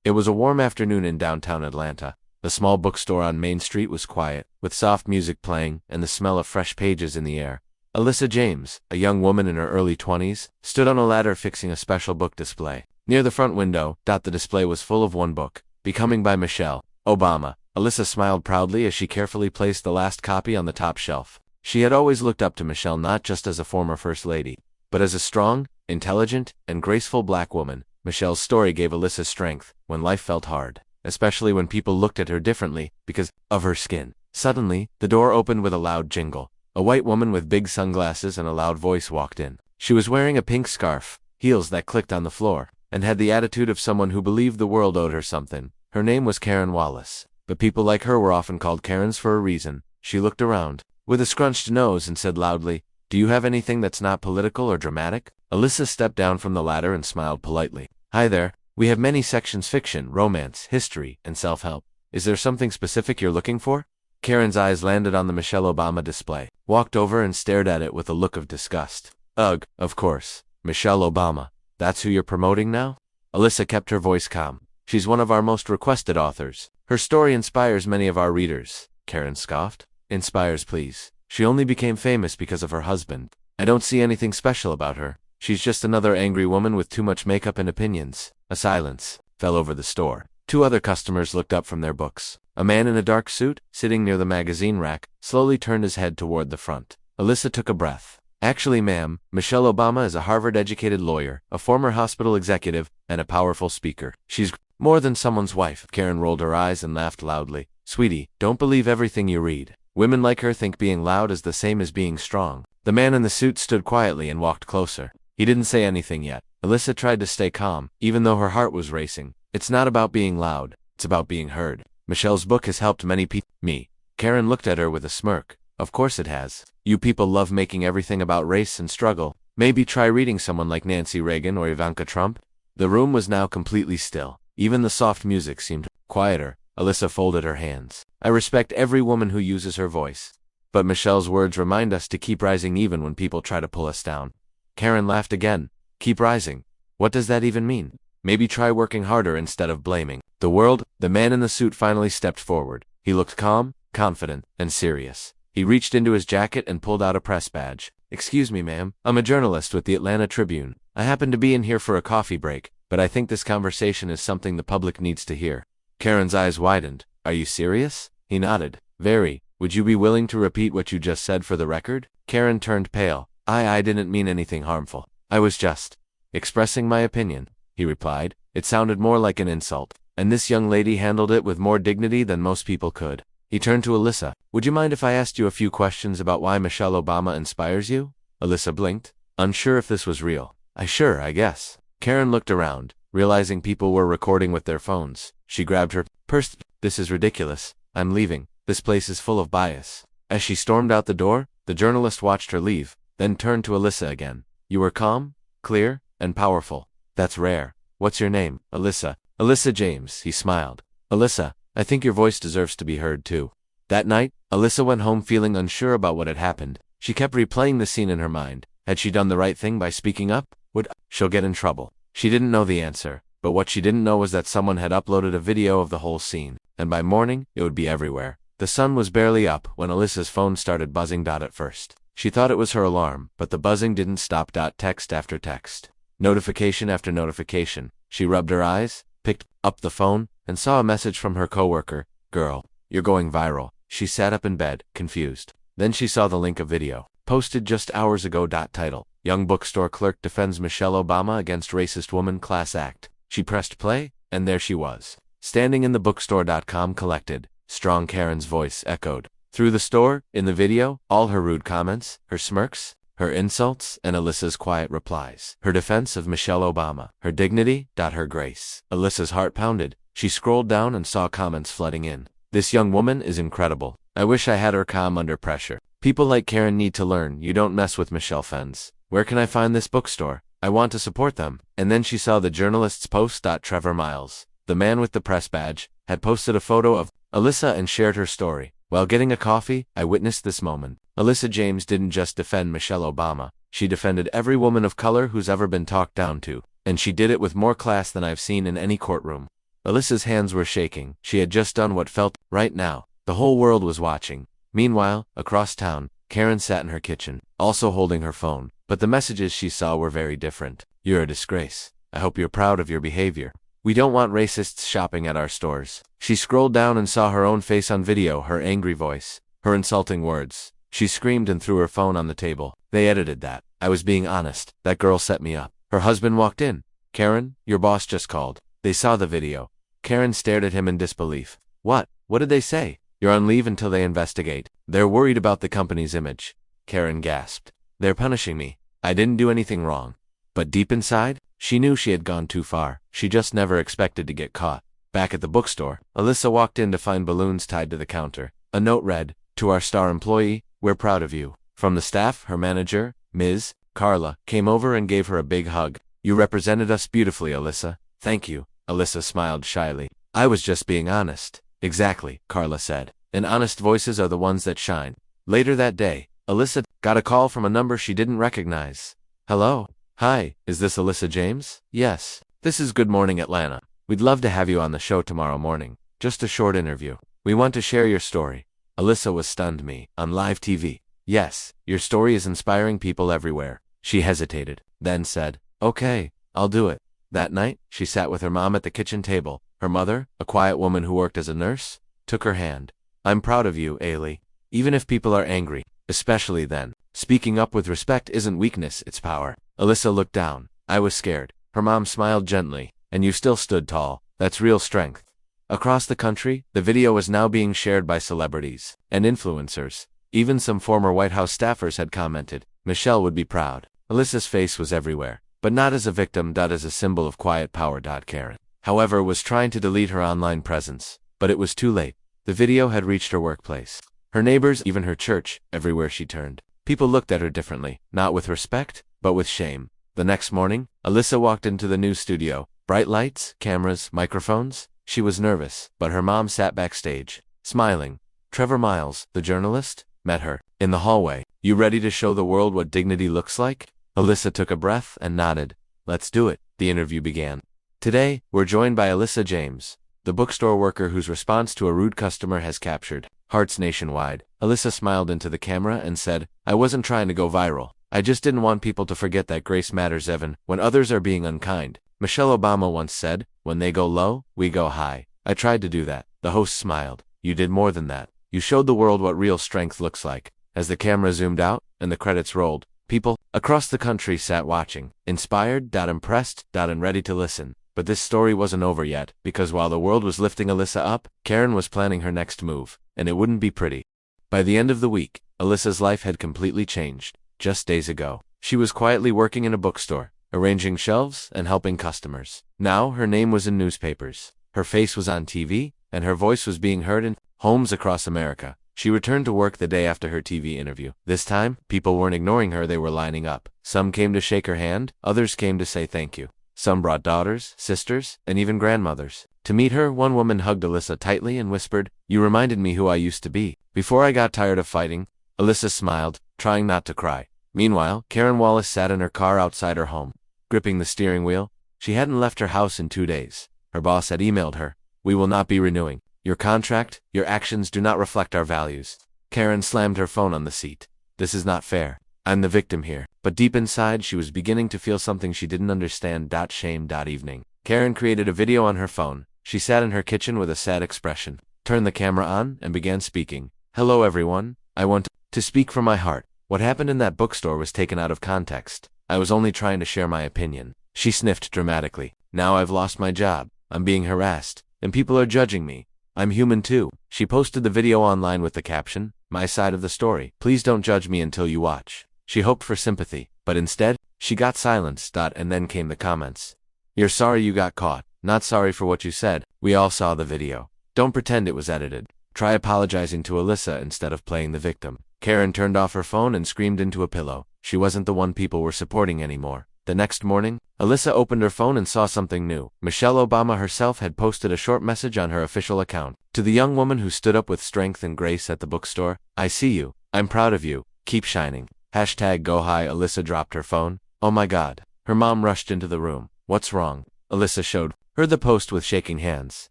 It was a warm afternoon in downtown Atlanta. The small bookstore on Main Street was quiet, with soft music playing and the smell of fresh pages in the air. Alyssa James, a young woman in her early 20s, stood on a ladder fixing a special book display. Near the front window, the display was full of one book, Becoming by Michelle Obama. Alyssa smiled proudly as she carefully placed the last copy on the top shelf. She had always looked up to Michelle not just as a former First Lady, but as a strong, intelligent, and graceful black woman. Michelle's story gave Alyssa strength when life felt hard, especially when people looked at her differently because of her skin. Suddenly, the door opened with a loud jingle. A white woman with big sunglasses and a loud voice walked in. She was wearing a pink scarf, heels that clicked on the floor, and had the attitude of someone who believed the world owed her something. Her name was Karen Wallace, but people like her were often called Karens for a reason. She looked around, with a scrunched nose, and said loudly, "Do you have anything that's not political or dramatic?" Alyssa stepped down from the ladder and smiled politely. "Hi there. We have many sections: fiction, romance, history, and self-help. Is there something specific you're looking for?" Karen's eyes landed on the Michelle Obama display, walked over and stared at it with a look of disgust. "Ugh, of course. Michelle Obama. That's who you're promoting now?" Alyssa kept her voice calm. "She's one of our most requested authors. Her story inspires many of our readers." Karen scoffed. "Inspires, please. She only became famous because of her husband. I don't see anything special about her. She's just another angry woman with too much makeup and opinions." A silence fell over the store. Two other customers looked up from their books. A man in a dark suit, sitting near the magazine rack, slowly turned his head toward the front. Alyssa took a breath. "Actually, ma'am, Michelle Obama is a Harvard-educated lawyer, a former hospital executive, and a powerful speaker. She's more than someone's wife." Karen rolled her eyes and laughed loudly. "Sweetie, don't believe everything you read. Women like her think being loud is the same as being strong." The man in the suit stood quietly and walked closer. He didn't say anything yet. Alyssa tried to stay calm, even though her heart was racing. "It's not about being loud. It's about being heard. Michelle's book has helped many people." "Me?" Karen looked at her with a smirk. "Of course it has. You people love making everything about race and struggle. Maybe try reading someone like Nancy Reagan or Ivanka Trump." The room was now completely still. Even the soft music seemed quieter. Alyssa folded her hands. "I respect every woman who uses her voice. But Michelle's words remind us to keep rising even when people try to pull us down." Karen laughed again. "Keep rising? What does that even mean?" "Maybe try working harder instead of blaming the world." The man in the suit finally stepped forward. He looked calm, confident, and serious. He reached into his jacket and pulled out a press badge. "Excuse me, ma'am. I'm a journalist with the Atlanta Tribune. I happen to be in here for a coffee break, but I think this conversation is something the public needs to hear." Karen's eyes widened. "Are you serious?" He nodded. "Very. Would you be willing to repeat what you just said for the record?" Karen turned pale. I didn't mean anything harmful. I was just expressing my opinion," he replied. It sounded more like an insult, and this young lady handled it with more dignity than most people could. He turned to Alyssa. "Would you mind if I asked you a few questions about why Michelle Obama inspires you?" Alyssa blinked, unsure if this was real. I guess." Karen looked around, realizing people were recording with their phones. She grabbed her purse. "This is ridiculous. I'm leaving. This place is full of bias." As she stormed out the door, the journalist watched her leave, then turned to Alyssa again. "You were calm, clear, and powerful. That's rare. What's your name?" "Alyssa." "Alyssa James," he smiled. "Alyssa, I think your voice deserves to be heard too." That night, Alyssa went home feeling unsure about what had happened. She kept replaying the scene in her mind. Had she done the right thing by speaking up? Would she'll get in trouble? She didn't know the answer, but what she didn't know was that someone had uploaded a video of the whole scene, and by morning, it would be everywhere. The sun was barely up when Alyssa's phone started buzzing. At first, she thought it was her alarm, but the buzzing didn't stop. Text after text, notification after notification. She rubbed her eyes, picked up the phone, and saw a message from her coworker. "Girl, you're going viral." She sat up in bed, confused. Then she saw the link of video, posted just hours ago. Title: Young bookstore clerk defends Michelle Obama against racist woman class act. She pressed play, and there she was, standing in the bookstore.com collected. Strong Karen's voice echoed through the store. In the video, all her rude comments, her smirks, her insults, and Alyssa's quiet replies. Her defense of Michelle Obama, her dignity, her grace. Alyssa's heart pounded. She scrolled down and saw comments flooding in. "This young woman is incredible. I wish I had her calm under pressure. People like Karen need to learn you don't mess with Michelle Fens. Where can I find this bookstore? I want to support them." And then she saw the journalist's post. Trevor Miles, the man with the press badge, had posted a photo of Alyssa and shared her story. "While getting a coffee, I witnessed this moment." Alyssa James didn't just defend Michelle Obama. She defended every woman of color who's ever been talked down to, and she did it with more class than I've seen in any courtroom. Alyssa's hands were shaking. She had just done what felt right now. The whole world was watching. Meanwhile, across town, Karen sat in her kitchen, also holding her phone. But the messages she saw were very different. You're a disgrace. I hope you're proud of your behavior. We don't want racists shopping at our stores. She scrolled down and saw her own face on video, her angry voice, her insulting words. She screamed and threw her phone on the table. They edited that. I was being honest. That girl set me up. Her husband walked in. Karen, your boss just called. They saw the video. Karen stared at him in disbelief. What? What did they say? You're on leave until they investigate. They're worried about the company's image. Karen gasped. They're punishing me. I didn't do anything wrong. But deep inside, she knew she had gone too far. She just never expected to get caught. Back at the bookstore, Alyssa walked in to find balloons tied to the counter. A note read, "To our star employee, we're proud of you." From the staff, her manager, Ms. Carla, came over and gave her a big hug. You represented us beautifully, Alyssa. Thank you. Alyssa smiled shyly. I was just being honest. Exactly, Carla said. And honest voices are the ones that shine. Later that day, Alyssa got a call from a number she didn't recognize. Hello? Hi, is this Alyssa James? Yes. This is Good Morning Atlanta. We'd love to have you on the show tomorrow morning. Just a short interview. We want to share your story. Alyssa was stunned. Me, on live TV. Yes, your story is inspiring people everywhere. She hesitated, then said, okay, I'll do it. That night, she sat with her mom at the kitchen table. Her mother, a quiet woman who worked as a nurse, took her hand. I'm proud of you, Ailey. Even if people are angry, especially then. Speaking up with respect isn't weakness, it's power. Alyssa looked down. I was scared. Her mom smiled gently. And you still stood tall. That's real strength. Across the country, the video was now being shared by celebrities and influencers. Even some former White House staffers had commented, Michelle would be proud. Alyssa's face was everywhere, but not as a victim, as a symbol of quiet power. Karen, however, was trying to delete her online presence, but it was too late. The video had reached her workplace, her neighbors, even her church. Everywhere she turned, people looked at her differently, not with respect, but with shame. The next morning, Alyssa walked into the news studio. Bright lights, cameras, microphones. She was nervous, but her mom sat backstage, smiling. Trevor Miles, the journalist, met her in the hallway. You ready to show the world what dignity looks like? Alyssa took a breath and nodded. Let's do it. The interview began. Today, we're joined by Alyssa James, the bookstore worker whose response to a rude customer has captured hearts nationwide. Alyssa smiled into the camera and said, I wasn't trying to go viral. I just didn't want people to forget that grace matters even when others are being unkind. Michelle Obama once said, when they go low, we go high. I tried to do that. The host smiled. You did more than that. You showed the world what real strength looks like. As the camera zoomed out and the credits rolled, people across the country sat watching, inspired, impressed, and ready to listen. But this story wasn't over yet, because while the world was lifting Alyssa up, Karen was planning her next move, and it wouldn't be pretty. By the end of the week, Alyssa's life had completely changed. Just days ago, she was quietly working in a bookstore, arranging shelves and helping customers. Now her name was in newspapers, her face was on TV, and her voice was being heard in homes across America. She returned to work the day after her TV interview. This time, people weren't ignoring her, they were lining up. Some came to shake her hand, others came to say thank you. Some brought daughters, sisters, and even grandmothers. To meet her, one woman hugged Alyssa tightly and whispered, You reminded me who I used to be. Before I got tired of fighting, Alyssa smiled, trying not to cry. Meanwhile, Karen Wallace sat in her car outside her home, gripping the steering wheel. She hadn't left her house in 2 days. Her boss had emailed her, We will not be renewing your contract. Your actions do not reflect our values. Karen slammed her phone on the seat. This is not fair. I'm the victim here. But deep inside, she was beginning to feel something she didn't understand. Shame. Evening. Karen created a video on her phone. She sat in her kitchen with a sad expression, turned the camera on, and began speaking. Hello everyone. I want to speak from my heart. What happened in that bookstore was taken out of context. I was only trying to share my opinion. She sniffed dramatically. Now I've lost my job. I'm being harassed, and people are judging me. I'm human too. She posted the video online with the caption, My side of the story. Please don't judge me until you watch. She hoped for sympathy, but instead, she got silence. And then came the comments. You're sorry you got caught. Not sorry for what you said. We all saw the video. Don't pretend it was edited. Try apologizing to Alyssa instead of playing the victim. Karen turned off her phone and screamed into a pillow. She wasn't the one people were supporting anymore. The next morning, Alyssa opened her phone and saw something new. Michelle Obama herself had posted a short message on her official account. To the young woman who stood up with strength and grace at the bookstore, I see you. I'm proud of you. Keep shining. #Go high. Alyssa dropped her phone. Oh my God. Her mom rushed into the room. What's wrong? Alyssa showed Heard the post with shaking hands.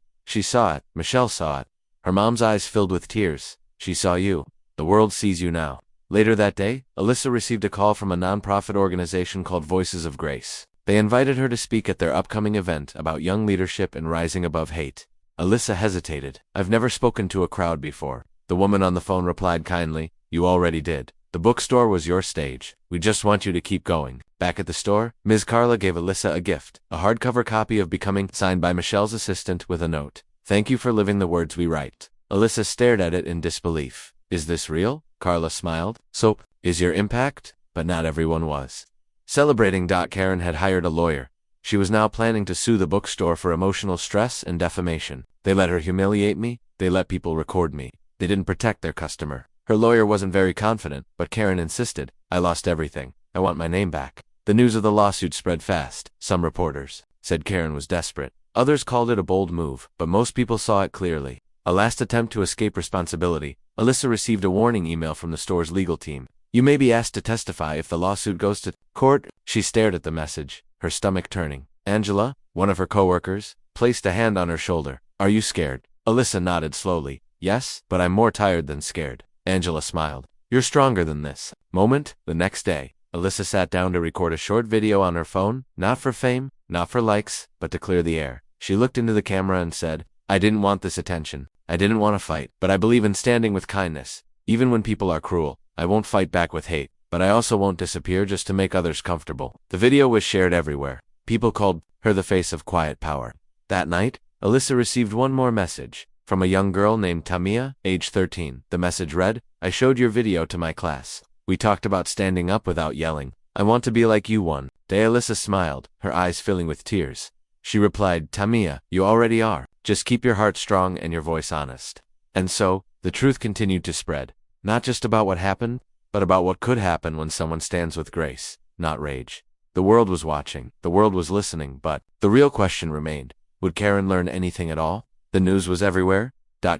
She saw it. Michelle saw it. Her mom's eyes filled with tears. She saw you. The world sees you now. Later that day, Alyssa received a call from a nonprofit organization called Voices of Grace. They invited her to speak at their upcoming event about young leadership and rising above hate. Alyssa hesitated. I've never spoken to a crowd before. The woman on the phone replied kindly, you already did. The bookstore was your stage. We just want you to keep going. Back at the store, Ms. Carla gave Alyssa a gift, a hardcover copy of Becoming, signed by Michelle's assistant with a note. Thank you for living the words we write. Alyssa stared at it in disbelief. Is this real? Carla smiled. So, is your impact? But not everyone was. Celebrating. Karen had hired a lawyer. She was now planning to sue the bookstore for emotional stress and defamation. They let her humiliate me. They let people record me. They didn't protect their customer. Her lawyer wasn't very confident, but Karen insisted. I lost everything. I want my name back. The news of the lawsuit spread fast. Some reporters said Karen was desperate. Others called it a bold move, but most people saw it clearly. A last attempt to escape responsibility, Alyssa received a warning email from the store's legal team. You may be asked to testify if the lawsuit goes to court. She stared at the message, her stomach turning. Angela, one of her coworkers, placed a hand on her shoulder. Are you scared? Alyssa nodded slowly. Yes, but I'm more tired than scared. Angela smiled. You're stronger than this. The next day, Alyssa sat down to record a short video on her phone, not for fame, not for likes, but to clear the air. She looked into the camera and said, I didn't want this attention. I didn't want to fight, but I believe in standing with kindness. Even when people are cruel, I won't fight back with hate, but I also won't disappear just to make others comfortable. The video was shared everywhere. People called her the face of quiet power. That night, Alyssa received one more message from a young girl named Tamia, age 13. The message read, I showed your video to my class. We talked about standing up without yelling. I want to be like you one day. Alyssa smiled, her eyes filling with tears. She replied, Tamia, you already are. Just keep your heart strong and your voice honest. And so, the truth continued to spread. Not just about what happened, but about what could happen when someone stands with grace, not rage. The world was watching, the world was listening, but the real question remained. Would Karen learn anything at all? The news was everywhere.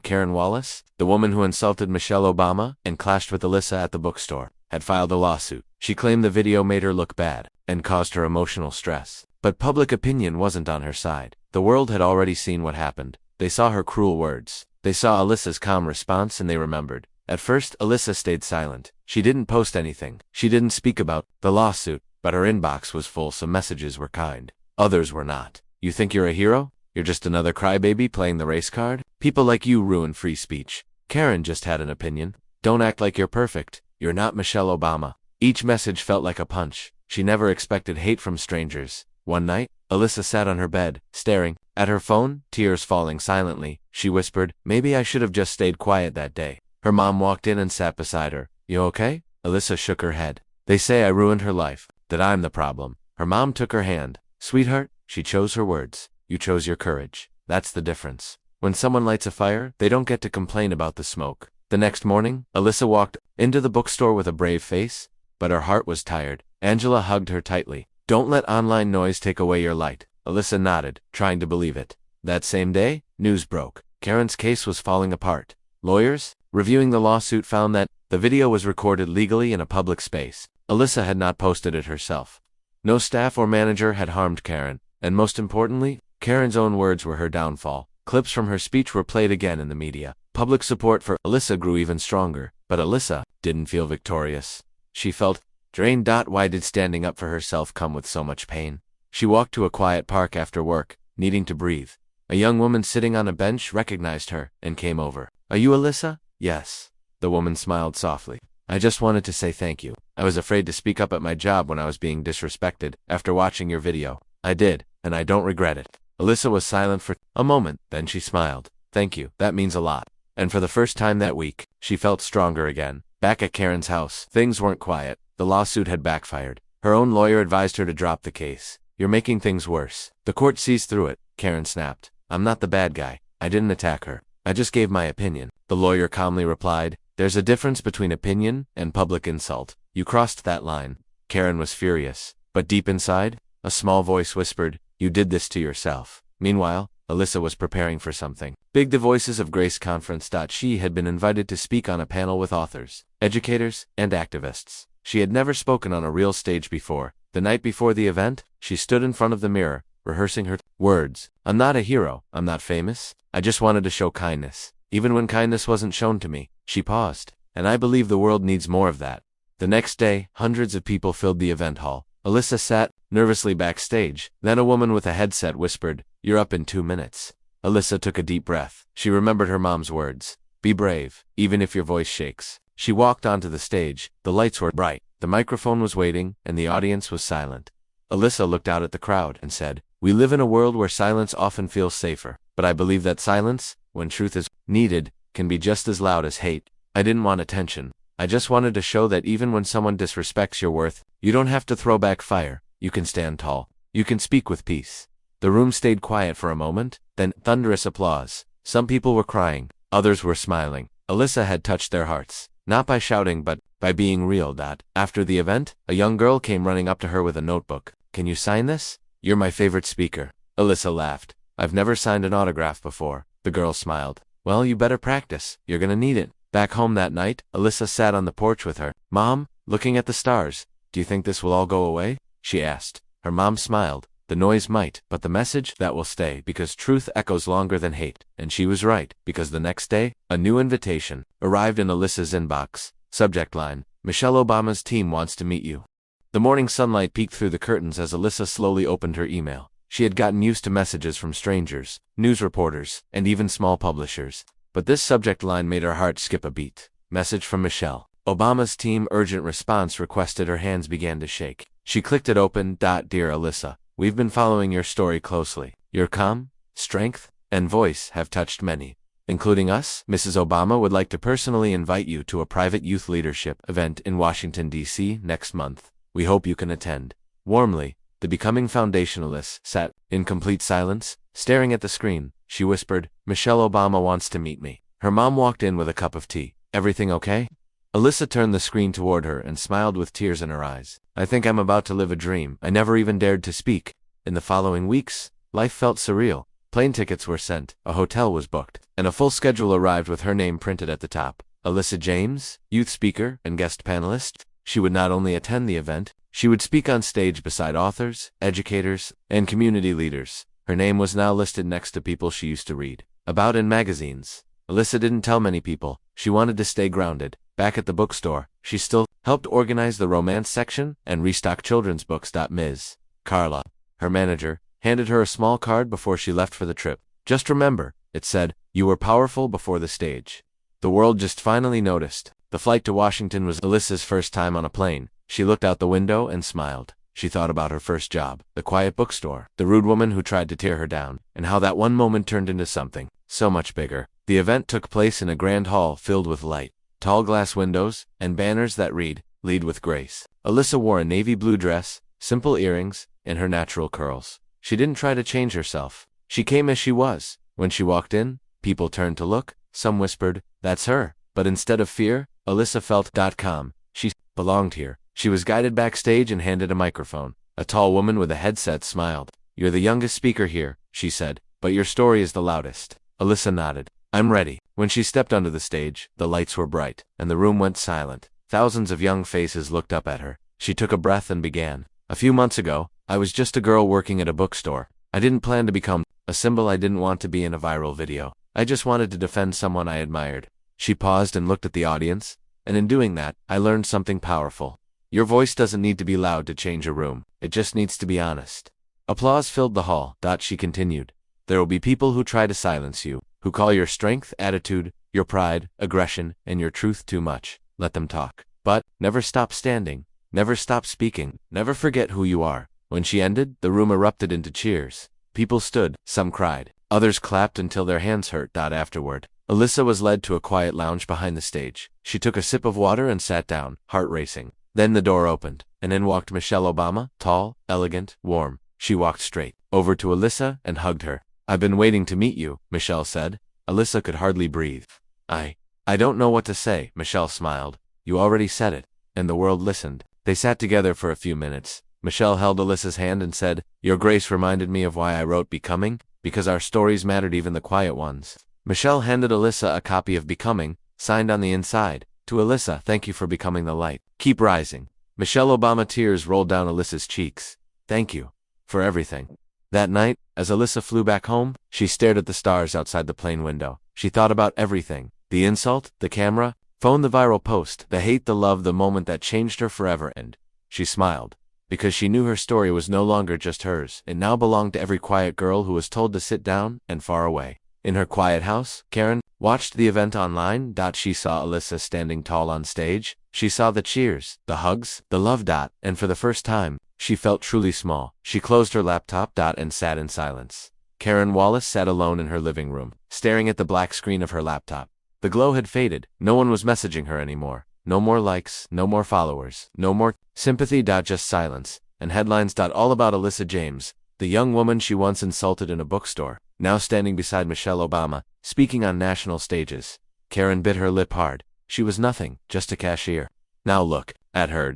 Karen Wallace, the woman who insulted Michelle Obama and clashed with Alyssa at the bookstore, had filed a lawsuit. She claimed the video made her look bad and caused her emotional stress. But public opinion wasn't on her side. The world had already seen what happened. They saw her cruel words. They saw Alyssa's calm response and they remembered. At first, Alyssa stayed silent. She didn't post anything. She didn't speak about the lawsuit, but her inbox was full. Some messages were kind. Others were not. You think you're a hero? You're just another crybaby playing the race card? People like you ruin free speech. Karen just had an opinion. Don't act like you're perfect. You're not Michelle Obama. Each message felt like a punch. She never expected hate from strangers. One night, Alyssa sat on her bed, staring at her phone, tears falling silently. She whispered, maybe I should have just stayed quiet that day. Her mom walked in and sat beside her. You okay? Alyssa shook her head. They say I ruined her life, that I'm the problem. Her mom took her hand. Sweetheart, she chose her words. You chose your courage. That's the difference. When someone lights a fire, they don't get to complain about the smoke. The next morning, Alyssa walked into the bookstore with a brave face, but her heart was tired. Angela hugged her tightly. Don't let online noise take away your light. Alyssa nodded, trying to believe it. That same day, news broke. Karen's case was falling apart. Lawyers, reviewing the lawsuit, found that the video was recorded legally in a public space. Alyssa had not posted it herself. No staff or manager had harmed Karen, and most importantly, Karen's own words were her downfall. Clips from her speech were played again in the media. Public support for Alyssa grew even stronger, but Alyssa didn't feel victorious. She felt drained. Why did standing up for herself come with so much pain? She walked to a quiet park after work, needing to breathe. A young woman sitting on a bench recognized her and came over. Are you Alyssa? Yes. The woman smiled softly. I just wanted to say thank you. I was afraid to speak up at my job when I was being disrespected. After watching your video, I did, and I don't regret it. Alyssa was silent for a moment, then she smiled. Thank you, that means a lot. And for the first time that week, she felt stronger again. Back at Karen's house, things weren't quiet. The lawsuit had backfired. Her own lawyer advised her to drop the case. You're making things worse. The court sees through it, Karen snapped. I'm not the bad guy. I didn't attack her. I just gave my opinion. The lawyer calmly replied, there's a difference between opinion and public insult. You crossed that line. Karen was furious. But deep inside, a small voice whispered, you did this to yourself. Meanwhile, Alyssa was preparing for something big. The Voices of Grace conference. She had been invited to speak on a panel with authors, educators, and activists. She had never spoken on a real stage before. The night before the event, she stood in front of the mirror, rehearsing her Words. I'm not a hero. I'm not famous. I just wanted to show kindness. Even when kindness wasn't shown to me. She paused. And I believe the world needs more of that. The next day, hundreds of people filled the event hall. Alyssa sat nervously backstage. Then a woman with a headset whispered, "You're up in 2 minutes." Alyssa took a deep breath. She remembered her mom's words. Be brave, even if your voice shakes. She walked onto the stage. The lights were bright. The microphone was waiting, and the audience was silent. Alyssa looked out at the crowd and said, "We live in a world where silence often feels safer, but I believe that silence, when truth is needed, can be just as loud as hate." I didn't want attention. I just wanted to show that even when someone disrespects your worth, you don't have to throw back fire. You can stand tall. You can speak with peace. The room stayed quiet for a moment, then thunderous applause. Some people were crying. Others were smiling. Alyssa had touched their hearts, not by shouting but by being real. After the event, a young girl came running up to her with a notebook. "Can you sign this? You're my favorite speaker." Alyssa laughed. "I've never signed an autograph before." The girl smiled. "Well, you better practice. You're gonna need it." Back home that night, Alyssa sat on the porch with her mom, looking at the stars. "Do you think this will all go away?" she asked. Her mom smiled. "The noise might, but the message, that will stay, because truth echoes longer than hate." And she was right, because the next day, a new invitation arrived in Alyssa's inbox. Subject line: Michelle Obama's team wants to meet you. The morning sunlight peeked through the curtains as Alyssa slowly opened her email. She had gotten used to messages from strangers, news reporters, and even small publishers. But this subject line made her heart skip a beat. Message from Michelle. Obama's team, urgent response requested. Her hands began to shake. She clicked it open. "Dear Alyssa, we've been following your story closely. Your calm, strength, and voice have touched many, including us. Mrs. Obama would like to personally invite you to a private youth leadership event in Washington, D.C. next month. We hope you can attend. Warmly." The becoming foundationalist sat in complete silence, staring at the screen. She whispered, "Michelle Obama wants to meet me." Her mom walked in with a cup of tea. "Everything okay?" Alyssa turned the screen toward her and smiled with tears in her eyes. "I think I'm about to live a dream. I never even dared to speak." In the following weeks, life felt surreal. Plane tickets were sent, a hotel was booked, and a full schedule arrived with her name printed at the top. Alyssa James, youth speaker and guest panelist. She would not only attend the event, she would speak on stage beside authors, educators, and community leaders. Her name was now listed next to people she used to read about in magazines. Alyssa didn't tell many people. She wanted to stay grounded. Back at the bookstore, she still helped organize the romance section and restock children's books. Ms. Carla, her manager, handed her a small card before she left for the trip. "Just remember," it said, "you were powerful before the stage." The world just finally noticed. The flight to Washington was Alyssa's first time on a plane. She looked out the window and smiled. She thought about her first job, the quiet bookstore, the rude woman who tried to tear her down, and how that one moment turned into something so much bigger. The event took place in a grand hall filled with light, tall glass windows, and banners that read, "Lead with Grace." Alyssa wore a navy blue dress, simple earrings, and her natural curls. She didn't try to change herself. She came as she was. When she walked in, people turned to look. Some whispered, "That's her." But instead of fear, Alyssa felt calm. She belonged here. She was guided backstage and handed a microphone. A tall woman with a headset smiled. "You're the youngest speaker here," she said, "but your story is the loudest." Alyssa nodded. "I'm ready." When she stepped onto the stage, the lights were bright, and the room went silent. Thousands of young faces looked up at her. She took a breath and began. "A few months ago, I was just a girl working at a bookstore. I didn't plan to become a symbol. I didn't want to be in a viral video. I just wanted to defend someone I admired." She paused and looked at the audience, and in doing that, I learned something powerful. Your voice doesn't need to be loud to change a room. It just needs to be honest. Applause filled the hall. She continued. "There will be people who try to silence you, who call your strength, attitude, your pride, aggression, and your truth too much. Let them talk. But never stop standing. Never stop speaking. Never forget who you are." When she ended, the room erupted into cheers. People stood, some cried, others clapped until their hands hurt. Afterward, Alyssa was led to a quiet lounge behind the stage. She took a sip of water and sat down, heart racing. Then the door opened, and in walked Michelle Obama, tall, elegant, warm. She walked straight over to Alyssa and hugged her. "I've been waiting to meet you," Michelle said. Alyssa could hardly breathe. I don't know what to say," Michelle smiled. "You already said it." And the world listened. They sat together for a few minutes. Michelle held Alyssa's hand and said, "Your grace reminded me of why I wrote Becoming, because our stories mattered, even the quiet ones." Michelle handed Alyssa a copy of Becoming, signed on the inside. "To Alyssa, thank you for becoming the light. Keep rising." Michelle Obama, tears rolled down Alyssa's cheeks. "Thank you for everything." That night, as Alyssa flew back home, she stared at the stars outside the plane window. She thought about everything: the insult, the camera, phone, the viral post, the hate, the love, the moment that changed her forever, and she smiled. Because she knew her story was no longer just hers. It now belonged to every quiet girl who was told to sit down and far away. In her quiet house, Karen watched the event online. She saw Alyssa standing tall on stage. She saw the cheers, the hugs, the love. And for the first time, she felt truly small. She closed her laptop. And sat in silence. Karen Wallace sat alone in her living room, staring at the black screen of her laptop. The glow had faded. No one was messaging her anymore. No more likes, no more followers, no more sympathy. Just silence, and headlines. All about Alyssa James, the young woman she once insulted in a bookstore, now standing beside Michelle Obama, speaking on national stages. Karen bit her lip hard. She was nothing, just a cashier. Now look at her.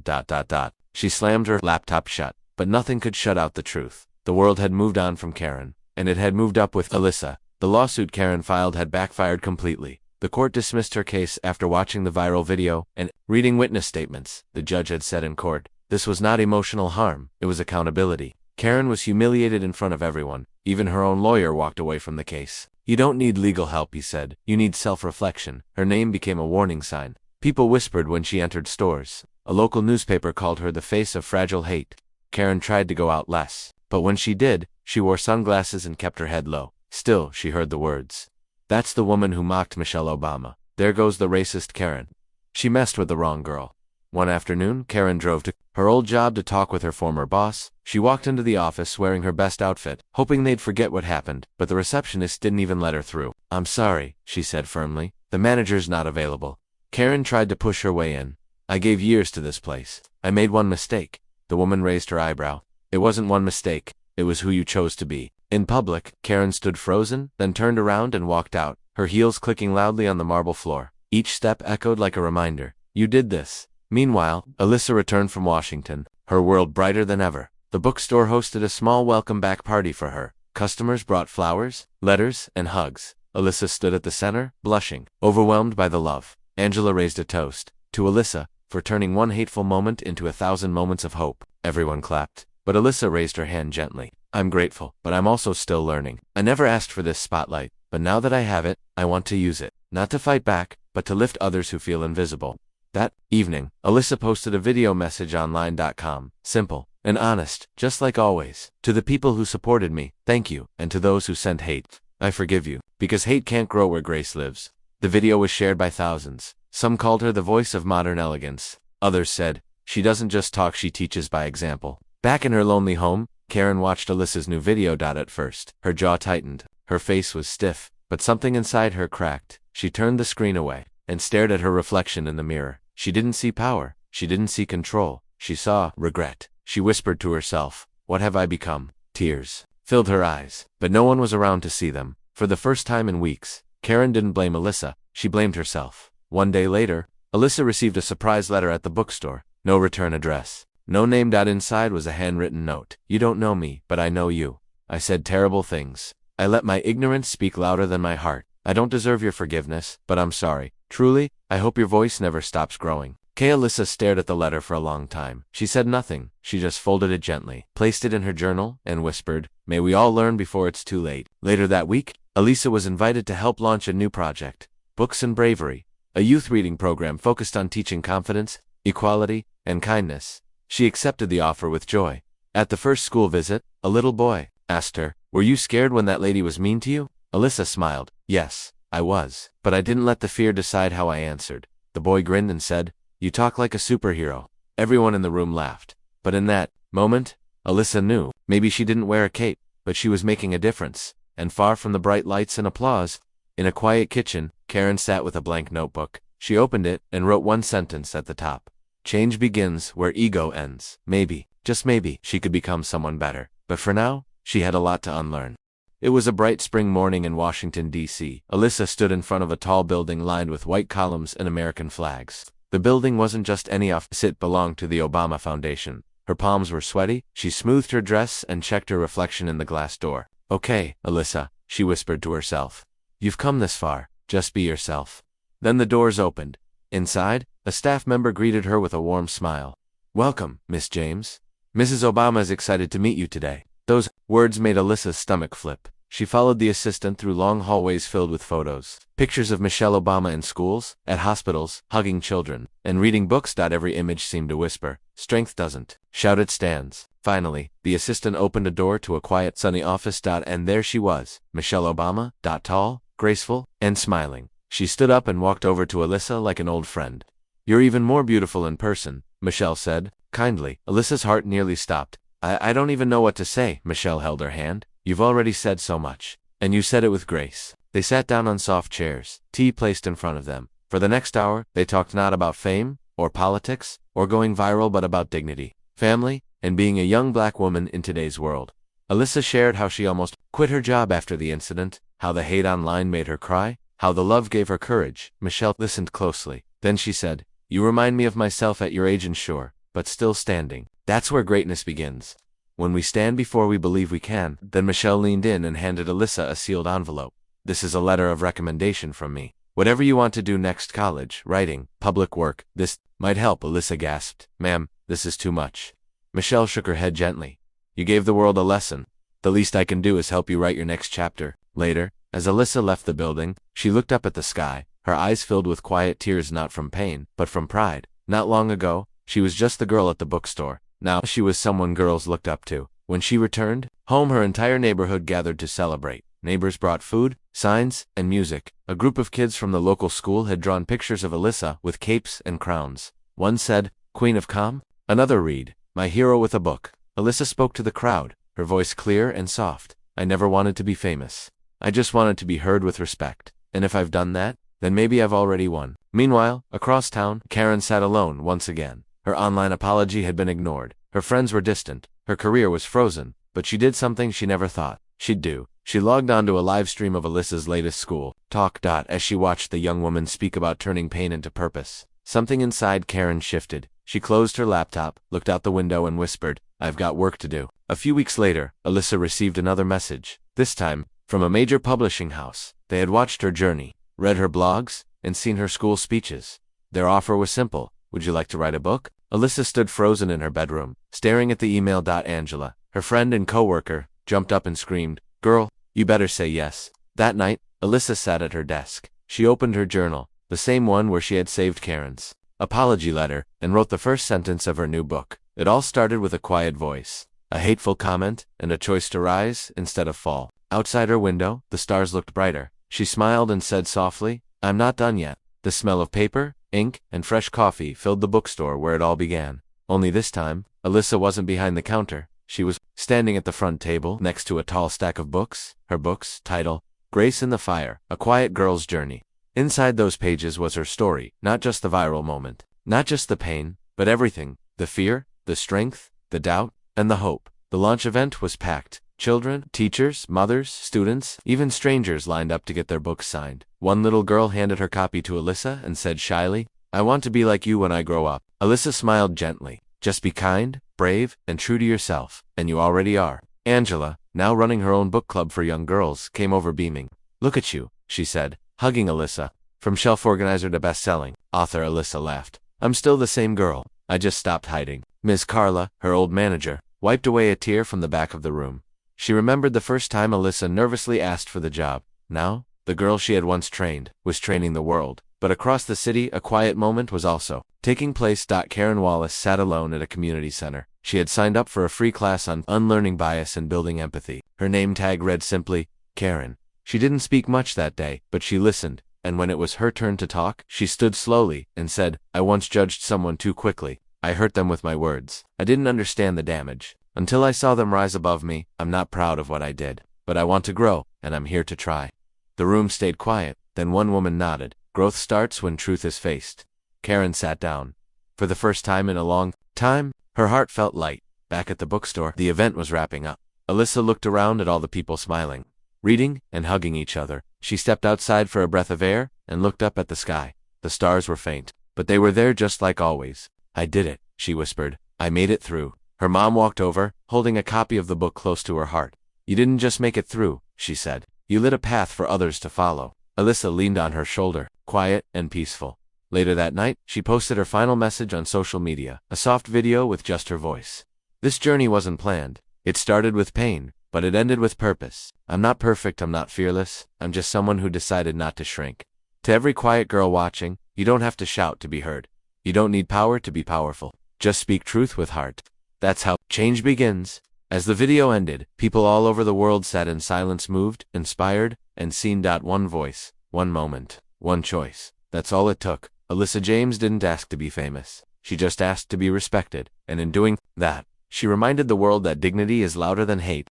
She slammed her laptop shut, but nothing could shut out the truth. The world had moved on from Karen, and it had moved up with Alyssa. The lawsuit Karen filed had backfired completely. The court dismissed her case after watching the viral video and reading witness statements. The judge had said in court, this was not emotional harm, it was accountability. Karen was humiliated in front of everyone. Even her own lawyer walked away from the case. You don't need legal help, he said. You need self-reflection. Her name became a warning sign. People whispered when she entered stores. A local newspaper called her the face of fragile hate. Karen tried to go out less, but when she did, she wore sunglasses and kept her head low. Still, she heard the words. That's the woman who mocked Michelle Obama. There goes the racist Karen. She messed with the wrong girl. One afternoon, Karen drove to her old job to talk with her former boss. She walked into the office wearing her best outfit, hoping they'd forget what happened, but the receptionist didn't even let her through. I'm sorry, she said firmly. The manager's not available. Karen tried to push her way in. I gave years to this place. I made one mistake. The woman raised her eyebrow. It wasn't one mistake. It was who you chose to be. In public, Karen stood frozen, then turned around and walked out, her heels clicking loudly on the marble floor. Each step echoed like a reminder. You did this. Meanwhile, Alyssa returned from Washington, her world brighter than ever. The bookstore hosted a small welcome-back party for her. Customers brought flowers, letters, and hugs. Alyssa stood at the center, blushing, overwhelmed by the love. Angela raised a toast to Alyssa for turning one hateful moment into 1,000 moments of hope. Everyone clapped, but Alyssa raised her hand gently. I'm grateful, but I'm also still learning. I never asked for this spotlight, but now that I have it, I want to use it. Not to fight back, but to lift others who feel invisible. That evening, Alyssa posted a video message online.com. Simple and honest, just like always. To the people who supported me, thank you. And to those who sent hate, I forgive you. Because hate can't grow where grace lives. The video was shared by thousands. Some called her the voice of modern elegance. Others said, she doesn't just talk, she teaches by example. Back in her lonely home, Karen watched Alyssa's new video. At first, her jaw tightened. Her face was stiff, but something inside her cracked. She turned the screen away and stared at her reflection in the mirror. She didn't see power. She didn't see control. She saw regret. She whispered to herself, what have I become? Tears filled her eyes, but no one was around to see them. For the first time in weeks, Karen didn't blame Alyssa. She blamed herself. One day later, Alyssa received a surprise letter at the bookstore. No return address. No name. Inside was a handwritten note. You don't know me, but I know you. I said terrible things. I let my ignorance speak louder than my heart. I don't deserve your forgiveness, but I'm sorry. Truly, I hope your voice never stops growing. Alyssa stared at the letter for a long time. She said nothing. She just folded it gently, placed it in her journal, and whispered, may we all learn before it's too late. Later that week, Alyssa was invited to help launch a new project, Books and Bravery, a youth reading program focused on teaching confidence, equality, and kindness. She accepted the offer with joy. At the first school visit, a little boy asked her, were you scared when that lady was mean to you? Alyssa smiled. Yes, I was, but I didn't let the fear decide how I answered. The boy grinned and said, you talk like a superhero. Everyone in the room laughed. But in that moment, Alyssa knew. Maybe she didn't wear a cape, but she was making a difference. And far from the bright lights and applause, in a quiet kitchen, Karen sat with a blank notebook. She opened it and wrote one sentence at the top. Change begins where ego ends. Maybe, just maybe, she could become someone better. But for now, she had a lot to unlearn. It was a bright spring morning in Washington, D.C. Alyssa stood in front of a tall building lined with white columns and American flags. The building wasn't just any office, it belonged to the Obama Foundation. Her palms were sweaty. She smoothed her dress and checked her reflection in the glass door. Okay, Alyssa, she whispered to herself. You've come this far. Just be yourself. Then the doors opened. Inside, a staff member greeted her with a warm smile. Welcome, Miss James. Mrs. Obama is excited to meet you today. Those words made Alyssa's stomach flip. She followed the assistant through long hallways filled with photos. Pictures of Michelle Obama in schools, at hospitals, hugging children, and reading books. Every image seemed to whisper, "Strength doesn't shout, it stands." Finally, the assistant opened a door to a quiet, sunny office. And there she was, Michelle Obama, tall, graceful, and smiling. She stood up and walked over to Alyssa like an old friend. "You're even more beautiful in person," Michelle said, kindly. Alyssa's heart nearly stopped. I don't even know what to say." Michelle held her hand. "You've already said so much. And you said it with grace." They sat down on soft chairs, tea placed in front of them. For the next hour, they talked not about fame, or politics, or going viral, but about dignity, family, and being a young black woman in today's world. Alyssa shared how she almost quit her job after the incident, how the hate online made her cry, how the love gave her courage. Michelle listened closely. Then she said, "You remind me of myself at your age, and sure, but still standing. That's where greatness begins. When we stand before we believe we can." Then Michelle leaned in and handed Alyssa a sealed envelope. "This is a letter of recommendation from me. Whatever you want to do next, college, writing, public work, this might help." Alyssa gasped. "Ma'am, this is too much." Michelle shook her head gently. "You gave the world a lesson. The least I can do is help you write your next chapter." Later, as Alyssa left the building, she looked up at the sky, her eyes filled with quiet tears, not from pain, but from pride. Not long ago, she was just the girl at the bookstore. Now she was someone girls looked up to. When she returned home, her entire neighborhood gathered to celebrate. Neighbors brought food, signs, and music. A group of kids from the local school had drawn pictures of Alyssa with capes and crowns. One said, "Queen of Calm." Another read, "My hero with a book." Alyssa spoke to the crowd, her voice clear and soft. "I never wanted to be famous. I just wanted to be heard with respect. And if I've done that, then maybe I've already won." Meanwhile, across town, Karen sat alone once again. Her online apology had been ignored. Her friends were distant. Her career was frozen. But she did something she never thought she'd do. She logged onto a live stream of Alyssa's latest school talk. As she watched the young woman speak about turning pain into purpose, something inside Karen shifted. She closed her laptop, looked out the window, and whispered, "I've got work to do." A few weeks later, Alyssa received another message, this time from a major publishing house. They had watched her journey, read her blogs, and seen her school speeches. Their offer was simple. "Would you like to write a book?" Alyssa stood frozen in her bedroom, staring at the email. Angela, her friend and co-worker, jumped up and screamed, "Girl, you better say yes." That night, Alyssa sat at her desk. She opened her journal, the same one where she had saved Karen's apology letter, and wrote the first sentence of her new book. It all started with a quiet voice, a hateful comment, and a choice to rise instead of fall. Outside her window, the stars looked brighter. She smiled and said softly, "I'm not done yet." The smell of paper, ink, and fresh coffee filled the bookstore where it all began. Only this time, Alyssa wasn't behind the counter. She was standing at the front table next to a tall stack of books. Her book's title, Grace in the Fire, A Quiet Girl's Journey. Inside those pages was her story, not just the viral moment, not just the pain, but everything, the fear, the strength, the doubt, and the hope. The launch event was packed. Children, teachers, mothers, students, even strangers lined up to get their books signed. One little girl handed her copy to Alyssa and said shyly, "I want to be like you when I grow up." Alyssa smiled gently. "Just be kind, brave, and true to yourself, and you already are." Angela, now running her own book club for young girls, came over beaming. "Look at you," she said, hugging Alyssa. "From shelf organizer to best-selling author." Alyssa laughed. "I'm still the same girl. I just stopped hiding." Ms. Carla, her old manager, wiped away a tear from the back of the room. She remembered the first time Alyssa nervously asked for the job. Now, the girl she had once trained was training the world. But across the city, a quiet moment was also taking place. Karen Wallace sat alone at a community center. She had signed up for a free class on unlearning bias and building empathy. Her name tag read simply, Karen. She didn't speak much that day, but she listened, and when it was her turn to talk, she stood slowly and said, "I once judged someone too quickly. I hurt them with my words. I didn't understand the damage. Until I saw them rise above me. I'm not proud of what I did, but I want to grow, and I'm here to try." The room stayed quiet. Then one woman nodded. "Growth starts when truth is faced." Karen sat down. For the first time in a long time, her heart felt light. Back at the bookstore, the event was wrapping up. Alyssa looked around at all the people smiling, reading, and hugging each other. She stepped outside for a breath of air and looked up at the sky. The stars were faint, but they were there just like always. "I did it," she whispered. "I made it through." Her mom walked over, holding a copy of the book close to her heart. "You didn't just make it through," she said. "You lit a path for others to follow." Alyssa leaned on her shoulder, quiet and peaceful. Later that night, she posted her final message on social media, a soft video with just her voice. This journey wasn't planned. It started with pain, but it ended with purpose. I'm not perfect, I'm not fearless, I'm just someone who decided not to shrink. To every quiet girl watching, you don't have to shout to be heard. You don't need power to be powerful. Just speak truth with heart. That's how change begins. As the video ended, people all over the world sat in silence, moved, inspired, and seen. One voice, one moment, one choice. That's all it took. Alyssa James didn't ask to be famous. She just asked to be respected, and in doing that, she reminded the world that dignity is louder than hate.